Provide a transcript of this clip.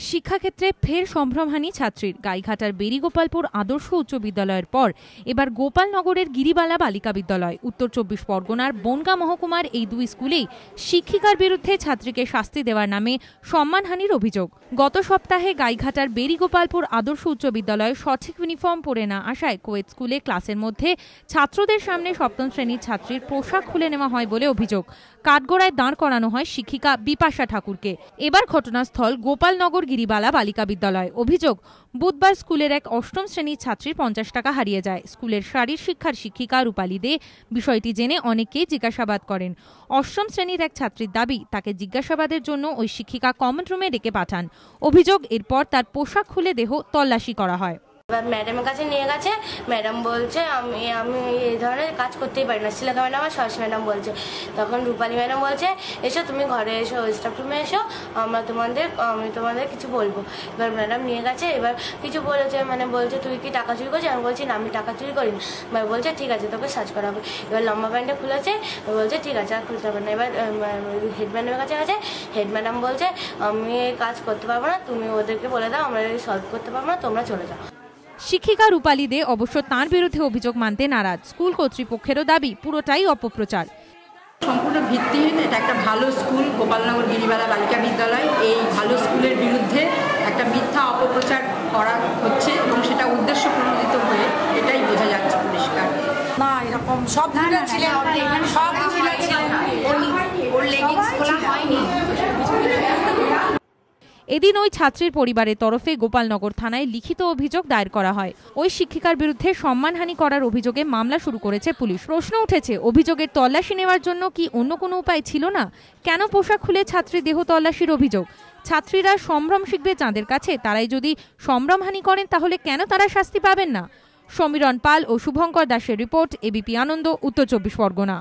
শিক্ষাক্ষেত্রে ফের সম্ভ্রমহানি ছাত্রীর। গাইঘাটার বেরিগোপালপুর আদর্শ উচ্চ বিদ্যালয়ের পর এবার গোপালনগরের গিরিবালা বালিকা বিদ্যালয়। উত্তর 24 পরগনার বনগাঁ মহকুমার এই দুই স্কুলেই শিক্ষিকার বিরুদ্ধে ছাত্রীকে শাস্তি দেওয়ার নামে সম্মানহানির অভিযোগ। গত সপ্তাহে গাইঘাটার বেরিগোপালপুর আদর্শ উচ্চ বিদ্যালয়ে সঠিক ইউনিফর্ম পরে না আসায় কোয়েট স্কুলে ক্লাসের মধ্যে ছাত্রদের সামনে সপ্তম শ্রেণীর ছাত্রীর পোশাক খুলে নেওয়া হয় বলে অভিযোগ। কাঠগড়ায় দাঁড় করানো হয় শিক্ষিকা বিপাশা ঠাকুরকে। এবার ঘটনাস্থল গোপালনগর গিরিবালা বালিকা বিদ্যালয়। অভিযোগ, বুধবার স্কুলের এক অষ্টম শ্রেণীর ছাত্রীর 50 টাকা হারিয়ে যায়। স্কুলের শারীর শিক্ষার শিক্ষিকা রূপালী দে বিষয়টি জেনে অনেককেই জিজ্ঞাসাবাদ করেন। অষ্টম শ্রেণীর এক ছাত্রীর দাবি, তাকে জিজ্ঞাসাবাদের জন্য ওই শিক্ষিকা কমন রুমে ডেকে পাঠান। অভিযোগ, এরপর তার পোশাক খুলে দেহ তল্লাশি করা হয়। ম্যাডামের কাছে নিয়ে গেছে। ম্যাডাম বলছে আমি এই ধরনের কাজ করতেই পারি না। শ্রীলেখা ম্যাডাম আর সরস্বতী ম্যাডাম বলছে। তখন রূপালী ম্যাডাম বলছে, এসো তুমি ঘরে এসো, স্টাফ রুমে এসো, আমি তোমাদের কিছু বলবো। এবার ম্যাডাম নিয়ে গেছে। এবার কিছু বলেছে, মানে বলছে তুই কি টাকা চুরি করছিস? আমি বলছি না, আমি টাকা চুরি করিনি। এবার বলছে ঠিক আছে, তোকে সার্চ করা হবে। এবার লম্বা প্যান্টে খুলেছে। বলছে ঠিক আছে, আর খুলতে হবে না। এবার হেড ম্যাডামের কাছে গেছে। হেড ম্যাডাম বলছে আমি কাজ করতে পারবো না, তুমি ওদেরকে বলে দাও, আমরা সলভ করতে পারবো না, তোমরা চলে যাও। শিক্ষিকা রূপালী দে অবশ্য তাঁর বিরুদ্ধে অভিযোগ মানতে নারাজ। স্কুল কর্তৃপক্ষেরও দাবি পুরোটাই অপপ্রচার। সম্পূর্ণ ভিত্তিহীন। এটা একটা ভালো স্কুল, গোপালনগর গিরিবালা বালিকা বিদ্যালয়। এই ভালো স্কুলের বিরুদ্ধে একটা মিথ্যা অপপ্রচার করা হচ্ছে এবং সেটা উদ্দেশ্য প্রণোদিত হয়ে এটাই বোঝা যাচ্ছে পরিষ্কার। না, এরকম সব ছিলেন, সব ছিলেন, ওর লেগিংস খোলা হয়নি। এদিন ওই ছাত্রীর পরিবারের তরফে গোপালনগর থানায় লিখিত অভিযোগ দায়ের করা হয়। ওই শিক্ষিকার বিরুদ্ধে সম্মানহানি করার অভিযোগে মামলা শুরু করেছে পুলিশ। প্রশ্ন উঠেছে, অভিযোগের তল্লাশি নেওয়ার জন্য কি অন্য কোনো উপায় ছিল না? কেন পোশাক খুলে ছাত্রীর দেহ তল্লাশির অভিযোগ? ছাত্রীরা সম্ভ্রম শিখবে চাঁদের কাছে, তারাই যদি সম্ভ্রমহানি করেন তাহলে কেন তারা শাস্তি পাবেন না? সমীরণ পাল ও শুভঙ্কর দাসের রিপোর্ট, এবিপি আনন্দ, উত্তর 24 পরগনা।